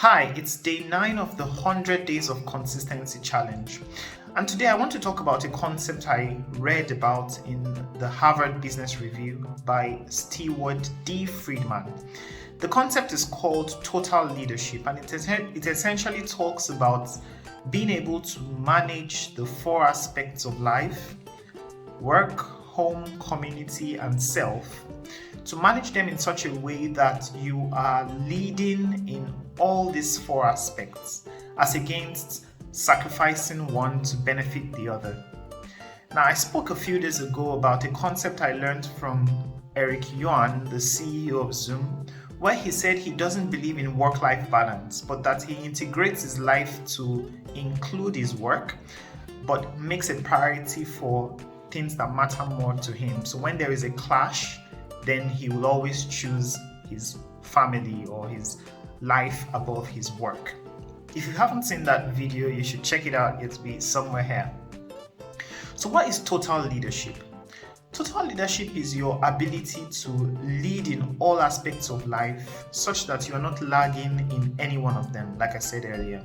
Hi, it's day 9 of the 100 Days of Consistency Challenge. And today I want to talk about a concept I read about in the Harvard Business Review by Stewart D. Friedman. The concept is called total leadership, and it essentially talks about being able to manage the 4 aspects of life: work, home, community, and self, to manage them in such a way that you are leading in all these 4 aspects, as against sacrificing one to benefit the other. Now, I spoke a few days ago about a concept I learned from Eric Yuan, the CEO of Zoom, where he said he doesn't believe in work-life balance, but that he integrates his life to include his work, but makes a priority for things that matter more to him. So when there is a clash, then he will always choose his family or his life above his work. If you haven't seen that video, you should check it out. It'll be somewhere here. So what is total leadership? Total leadership is your ability to lead in all aspects of life such that you are not lagging in any one of them, like I said earlier.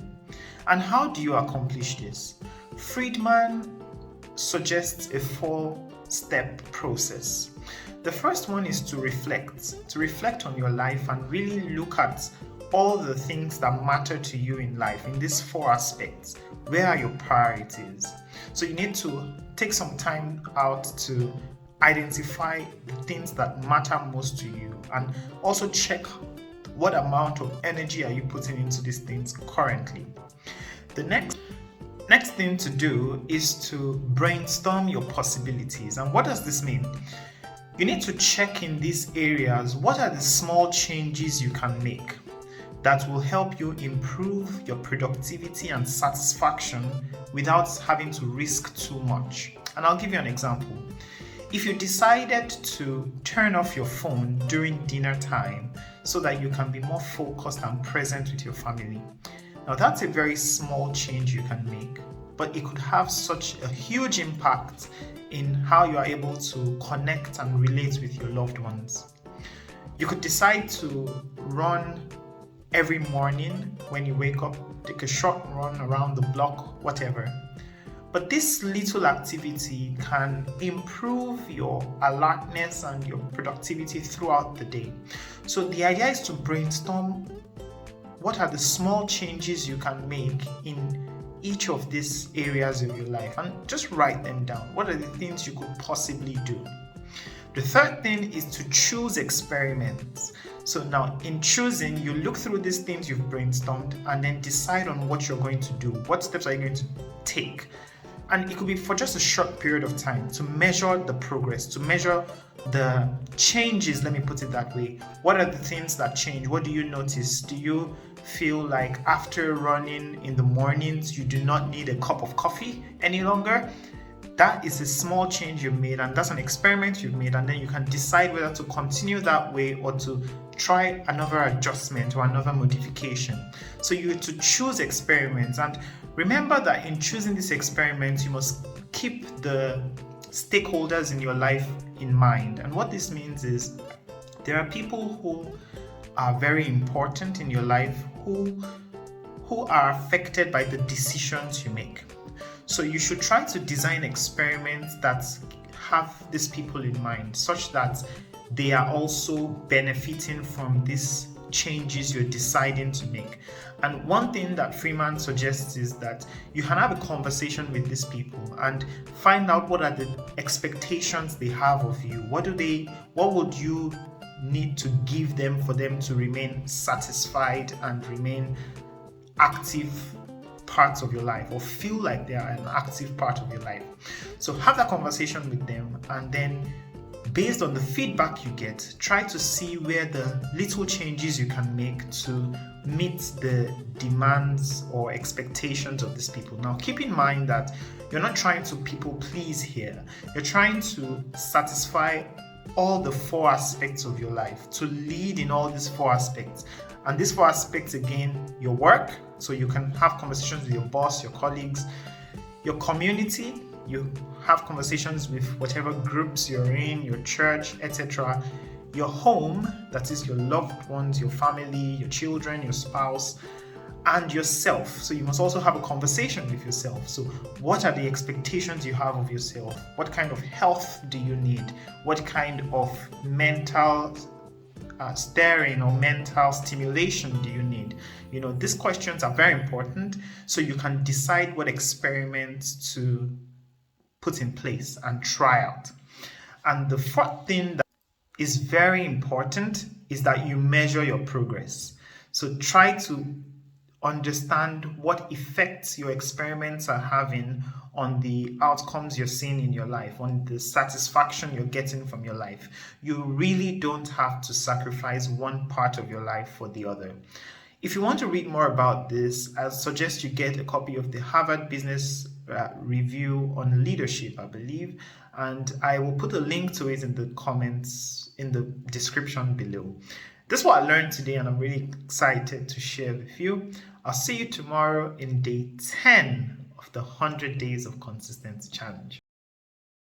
And how do you accomplish this? Friedman suggests a 4-step process. The first one is to reflect on your life and really look at all the things that matter to you in life in these 4 aspects. Where are your priorities? So you need to take some time out to identify the things that matter most to you, and also check what amount of energy are you putting into these things currently. The next thing to do is to brainstorm your possibilities. And what does this mean? You need to check in these areas, what are the small changes you can make that will help you improve your productivity and satisfaction without having to risk too much. And I'll give you an example. If you decided to turn off your phone during dinner time so that you can be more focused and present with your family, now that's a very small change you can make, but it could have such a huge impact in how you are able to connect and relate with your loved ones. You could decide to run every morning when you wake up, take a short run around the block, whatever. But this little activity can improve your alertness and your productivity throughout the day. So the idea is to brainstorm what are the small changes you can make in each of these areas of your life, and just write them down. What are the things you could possibly do? The third thing is to choose experiments. So now in choosing, you look through these things you've brainstormed and then decide on what you're going to do. What steps are you going to take? And it could be for just a short period of time to measure the progress, to measure the changes, let me put it that way. What are the things that change? What do you notice? Do you feel like after running in the mornings, you do not need a cup of coffee any longer? That is a small change you've made, and that's an experiment you've made, and then you can decide whether to continue that way or to try another adjustment or another modification. So you have to choose experiments, and remember that in choosing these experiments, you must keep the stakeholders in your life in mind. And what this means is there are people who are very important in your life who are affected by the decisions you make. So you should try to design experiments that have these people in mind, such that they are also benefiting from these changes you're deciding to make. And one thing that Freeman suggests is that you can have a conversation with these people and find out what are the expectations they have of you. What would you need to give them for them to remain satisfied and remain active parts of your life, or feel like they are an active part of your life? So have that conversation with them, and then based on the feedback you get, try to see where the little changes you can make to meet the demands or expectations of these people. Now keep in mind that you're not trying to people please here. You're trying to satisfy all the 4 aspects of your life, to lead in all these 4 aspects. And these 4 aspects, again, your work, so you can have conversations with your boss, your colleagues; your community, you have conversations with whatever groups you're in, your church, etc. Your home, that is your loved ones, your family, your children, your spouse; and yourself. So you must also have a conversation with yourself. So what are the expectations you have of yourself? What kind of health do you need? What kind of mental stirring or mental stimulation do you need? These questions are very important so you can decide what experiments to put in place and try out. And the fourth thing that is very important is that you measure your progress. So try to understand what effects your experiments are having on the outcomes you're seeing in your life, on the satisfaction you're getting from your life. You really don't have to sacrifice one part of your life for the other. If you want to read more about this, I suggest you get a copy of the Harvard Business Review on leadership, I believe, and I will put a link to it in the comments in the description below. This is what I learned today, and I'm really excited to share with you. I'll see you tomorrow in day 10 of the 100 Days of Consistency Challenge.